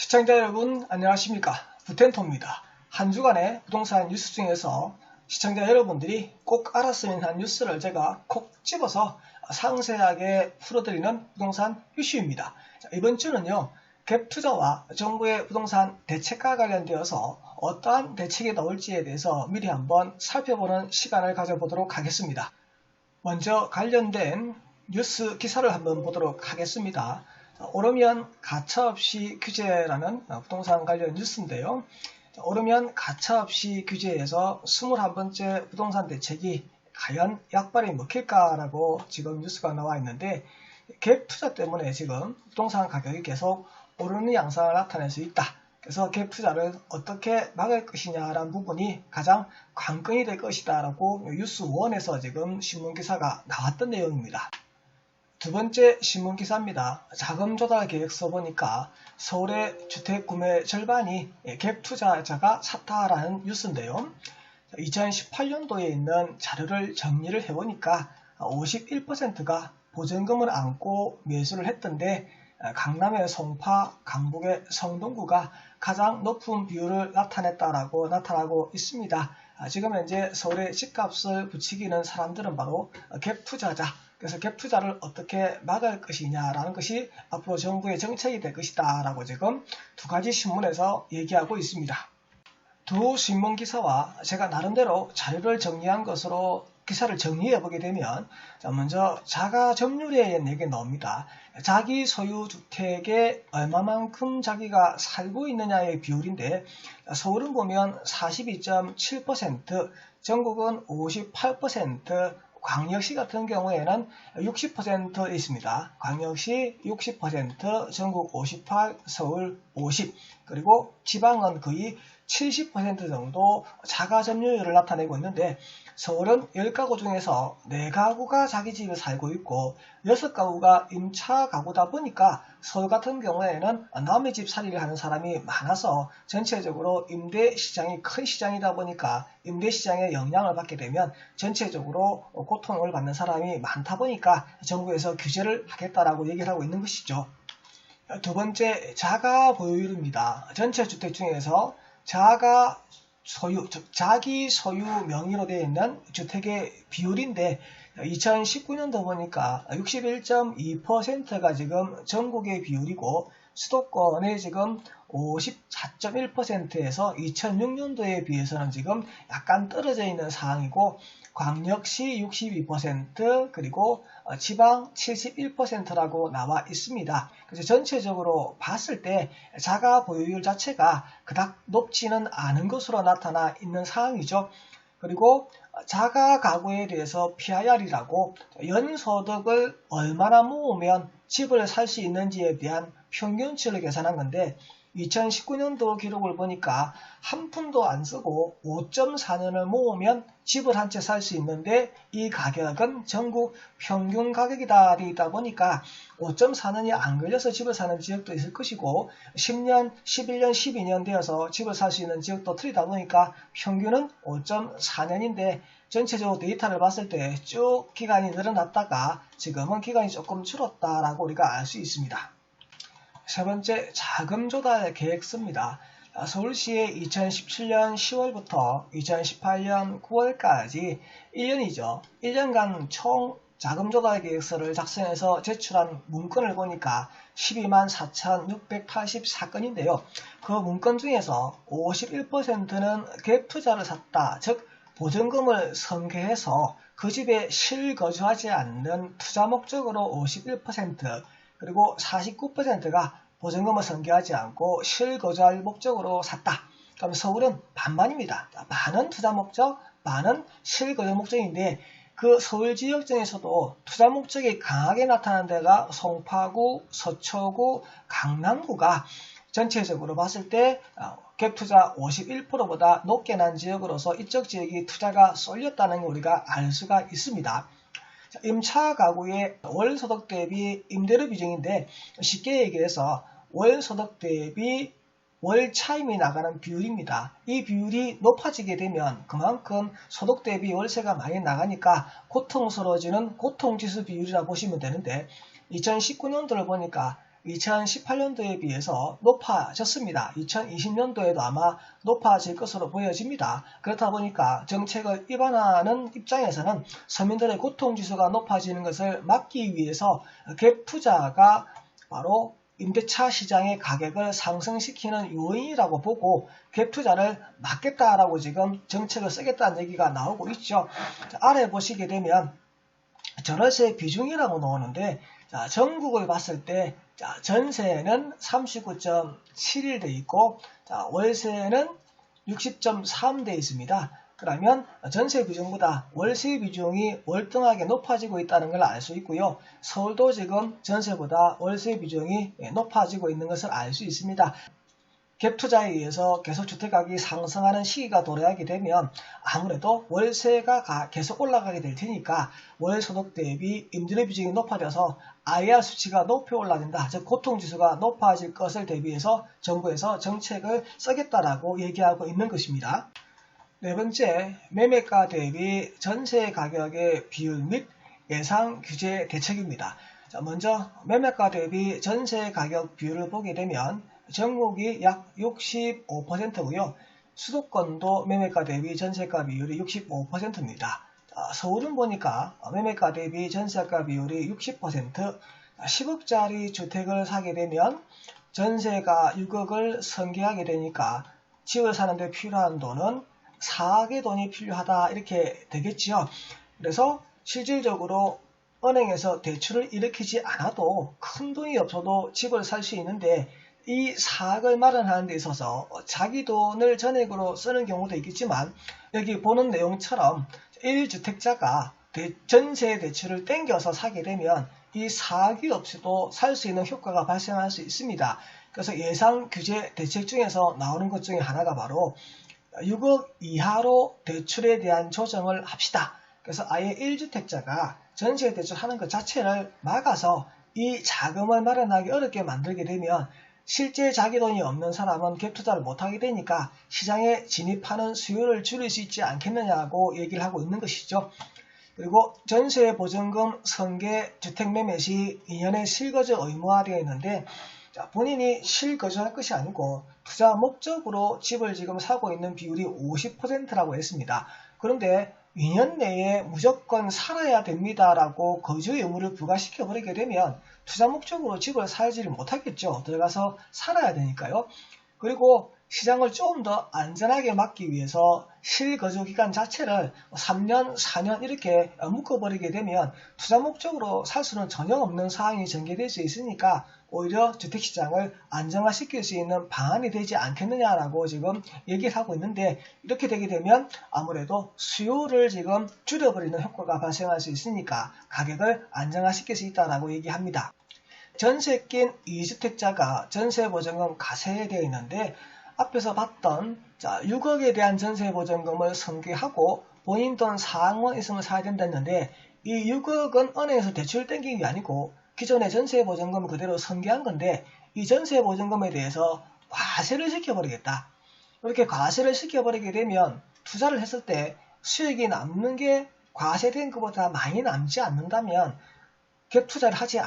시청자 여러분 안녕하십니까, 부텐토입니다. 한 주간의 부동산 뉴스 중에서 시청자 여러분들이 꼭 알았으면 한 뉴스를 제가 콕 집어서 상세하게 풀어드리는 부동산 이슈입니다. 이번 주는요, 갭 투자와 정부의 부동산 대책과 관련되어서 어떠한 대책이 나올지에 대해서 미리 한번 살펴보는 시간을 가져보도록 하겠습니다. 먼저 관련된 뉴스 기사를 한번 보도록 하겠습니다. 오르면 가차없이 규제라는 부동산 관련 뉴스인데요. 오르면 가차없이 규제에서 21번째 부동산 대책이 과연 약발이 먹힐까라고 지금 뉴스가 나와 있는데, 갭 투자 때문에 지금 부동산 가격이 계속 오르는 양상을 나타낼 수 있다. 그래서 갭 투자를 어떻게 막을 것이냐라는 부분이 가장 관건이 될 것이다 라고 뉴스원에서 지금 신문기사가 나왔던 내용입니다. 두 번째 신문기사입니다. 자금조달 계획서 보니까 서울의 주택 구매 절반이 갭 투자자가 샀다라는 뉴스인데요. 2018년도에 있는 자료를 정리를 해보니까 51%가 보증금을 안고 매수를 했던데, 강남의 송파, 강북의 성동구가 가장 높은 비율을 나타나고 있습니다. 지금 현재 서울의 집값을 부추기는 사람들은 바로 갭 투자자, 그래서 갭 투자를 어떻게 막을 것이냐라는 것이 앞으로 정부의 정책이 될 것이다 라고 지금 두 가지 신문에서 얘기하고 있습니다. 두 신문 기사와 제가 나름대로 자료를 정리한 것으로 기사를 정리해 보게 되면, 먼저 자가 점유율에 대한 얘기가 나옵니다. 자기 소유 주택에 얼마만큼 자기가 살고 있느냐의 비율인데, 서울은 보면 42.7%, 전국은 58%, 광역시 같은 경우에는 60% 있습니다. 광역시 60%, 전국 58%, 서울 50%, 그리고 지방은 거의 70% 정도 자가 점유율을 나타내고 있는데, 서울은 10가구 중에서 4가구가 자기 집에 살고 있고 6가구가 임차 가구다 보니까 서울 같은 경우에는 남의 집 살이를 하는 사람이 많아서 전체적으로 임대 시장이 큰 시장이다 보니까 임대 시장에 영향을 받게 되면 전체적으로 고통을 받는 사람이 많다 보니까 정부에서 규제를 하겠다라고 얘기를 하고 있는 것이죠. 두 번째, 자가 보유율입니다. 전체 주택 중에서 자가 소유, 즉 자기 소유 명의로 되어 있는 주택의 비율인데, 2019년도 보니까 61.2%가 지금 전국의 비율이고, 수도권의 지금 54.1%에서 2006년도에 비해서는 지금 약간 떨어져 있는 상황이고, 광역시 62%, 그리고 지방 71%라고 나와 있습니다. 그래서 전체적으로 봤을 때 자가 보유율 자체가 그닥 높지는 않은 것으로 나타나 있는 상황이죠. 그리고 자가 가구에 대해서 PIR이라고 연소득을 얼마나 모으면 집을 살 수 있는지에 대한 평균치를 계산한 건데, 2019년도 기록을 보니까 한 푼도 안 쓰고 5.4년을 모으면 집을 한 채 살 수 있는데, 이 가격은 전국 평균 가격이다 되다 보니까 5.4년이 안 걸려서 집을 사는 지역도 있을 것이고, 10년, 11년, 12년 되어서 집을 살 수 있는 지역도 틀리다 보니까 평균은 5.4년인데, 전체적으로 데이터를 봤을 때 쭉 기간이 늘어났다가 지금은 기간이 조금 줄었다라고 우리가 알 수 있습니다. 세 번째, 자금 조달 계획서입니다. 서울시의 2017년 10월부터 2018년 9월까지 1년이죠. 1년간 총 자금 조달 계획서를 작성해서 제출한 문건을 보니까 12만 4,684건인데요. 그 문건 중에서 51%는 갭 투자를 샀다, 즉 보증금을 성계해서 그 집에 실거주하지 않는 투자 목적으로 51%, 그리고 49%가 보증금을 성계하지 않고 실거주할 목적으로 샀다. 그럼 서울은 반반입니다. 반은 투자 목적, 반은 실거주 목적인데, 그 서울 지역 중에서도 투자 목적이 강하게 나타나는 데가 송파구, 서초구, 강남구가 전체적으로 봤을 때 갭 투자 51%보다 높게 난 지역으로서 이쪽 지역이 투자가 쏠렸다는 걸 우리가 알 수가 있습니다. 임차 가구의 월소득 대비 임대료 비중인데, 쉽게 얘기해서 월소득 대비 월 차임이 나가는 비율입니다. 이 비율이 높아지게 되면 그만큼 소득 대비 월세가 많이 나가니까 고통스러워지는 고통지수 비율이라 보시면 되는데, 2019년도를 보니까 2018년도에 비해서 높아졌습니다. 2020년도에도 아마 높아질 것으로 보여집니다. 그렇다 보니까 정책을 입안하는 입장에서는 서민들의 고통지수가 높아지는 것을 막기 위해서 갭 투자가 바로 임대차 시장의 가격을 상승시키는 요인이라고 보고 갭 투자를 막겠다라고 지금 정책을 쓰겠다는 얘기가 나오고 있죠. 자, 아래 보시게 되면 전월세 비중이라고 나오는데 자, 전국을 봤을 때 자, 전세는 39.7일 돼 있고 자, 월세는 60.3 돼 있습니다. 그러면 전세 비중보다 월세 비중이 월등하게 높아지고 있다는 걸 알 수 있고요. 서울도 지금 전세보다 월세 비중이 높아지고 있는 것을 알 수 있습니다. 갭 투자에 의해서 계속 주택가격이 상승하는 시기가 도래하게 되면 아무래도 월세가 계속 올라가게 될 테니까 월소득 대비 임대료 비중이 높아져서 IR 수치가 높이 올라간다. 즉 고통지수가 높아질 것을 대비해서 정부에서 정책을 쓰겠다라고 얘기하고 있는 것입니다. 네 번째, 매매가 대비 전세 가격의 비율 및 예상 규제 대책입니다. 자, 먼저 매매가 대비 전세 가격 비율을 보게 되면 전국이 약 65%고요. 수도권도 매매가 대비 전세가 비율이 65%입니다. 서울은 보니까 매매가 대비 전세가 비율이 60%, 10억짜리 주택을 사게 되면 전세가 6억을 설계하게 되니까 집을 사는데 필요한 돈은 4억의 돈이 필요하다 이렇게 되겠지요. 그래서 실질적으로 은행에서 대출을 일으키지 않아도 큰 돈이 없어도 집을 살 수 있는데 이 4억을 마련하는 데 있어서 자기 돈을 전액으로 쓰는 경우도 있겠지만 여기 보는 내용처럼 1주택자가 전세 대출을 땡겨서 사게 되면 이 4억이 없이도 살 수 있는 효과가 발생할 수 있습니다. 그래서 예상 규제 대책 중에서 나오는 것 중에 하나가 바로 6억 이하로 대출에 대한 조정을 합시다. 그래서 아예 1주택자가 전세 대출하는 것 자체를 막아서 이 자금을 마련하기 어렵게 만들게 되면 실제 자기 돈이 없는 사람은 갭 투자를 못하게 되니까 시장에 진입하는 수요를 줄일 수 있지 않겠느냐고 얘기를 하고 있는 것이죠. 그리고 전세 보증금 승계 주택 매매 시 2년의 실거주 의무화되어 있는데 본인이 실거주할 것이 아니고 투자 목적으로 집을 지금 사고 있는 비율이 50%라고 했습니다. 그런데 2년 내에 무조건 살아야 됩니다라고 거주 의무를 부과시켜버리게 되면 투자 목적으로 집을 살지를 못하겠죠. 들어가서 살아야 되니까요. 그리고 시장을 조금 더 안전하게 막기 위해서 실거주 기간 자체를 3년, 4년 이렇게 묶어버리게 되면 투자 목적으로 살 수는 전혀 없는 상황이 전개될 수 있으니까 오히려 주택시장을 안정화시킬 수 있는 방안이 되지 않겠느냐라고 지금 얘기를 하고 있는데 이렇게 되게 되면 아무래도 수요를 지금 줄여버리는 효과가 발생할 수 있으니까 가격을 안정화시킬 수 있다라고 얘기합니다. 전세 낀 2주택자가 전세보증금 가세되어 있는데 앞에서 봤던 6억에 대한 전세보증금을 승계하고 본인 돈 4억원 있으면 사야 된다 했는데 이 6억은 은행에서 대출 땡긴 게 아니고 기존의 전세보증금 그대로 승계한 건데 이 전세보증금에 대해서 과세를 시켜버리겠다. 이렇게 과세를 시켜버리게 되면 투자를 했을 때 수익이 남는 게 과세된 것보다 많이 남지 않는다면 갭 투자를 하지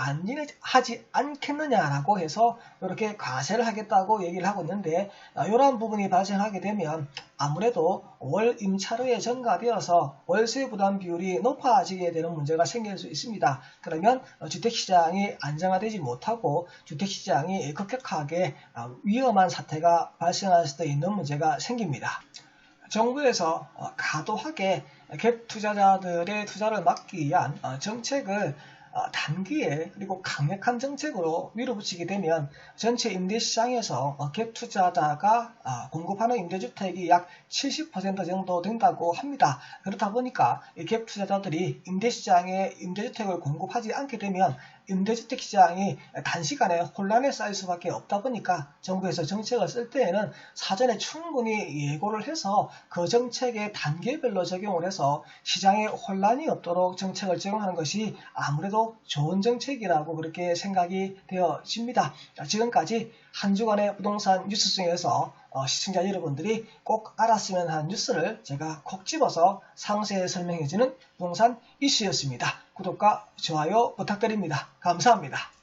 않겠느냐라고 해서 이렇게 과세를 하겠다고 얘기를 하고 있는데 이러한 부분이 발생하게 되면 아무래도 월 임차료에 전가되어서 월세 부담 비율이 높아지게 되는 문제가 생길 수 있습니다. 그러면 주택시장이 안정화되지 못하고 주택시장이 급격하게 위험한 사태가 발생할 수도 있는 문제가 생깁니다. 정부에서 과도하게 갭 투자자들의 투자를 막기 위한 정책을 단기에 그리고 강력한 정책으로 밀어붙이게 되면 전체 임대시장에서 갭 투자자가 공급하는 임대주택이 약 70% 정도 된다고 합니다. 그렇다 보니까 이 갭 투자자들이 임대시장에 임대주택을 공급하지 않게 되면 임대주택 시장이 단시간에 혼란에 쌓일 수밖에 없다 보니까 정부에서 정책을 쓸 때에는 사전에 충분히 예고를 해서 그 정책에 단계별로 적용을 해서 시장에 혼란이 없도록 정책을 적용하는 것이 아무래도 좋은 정책이라고 그렇게 생각이 되어집니다. 지금까지 한 주간의 부동산 뉴스 중에서 시청자 여러분들이 꼭 알았으면 하는 뉴스를 제가 콕 집어서 상세히 설명해주는 부동산 이슈였습니다. 구독과 좋아요 부탁드립니다. 감사합니다.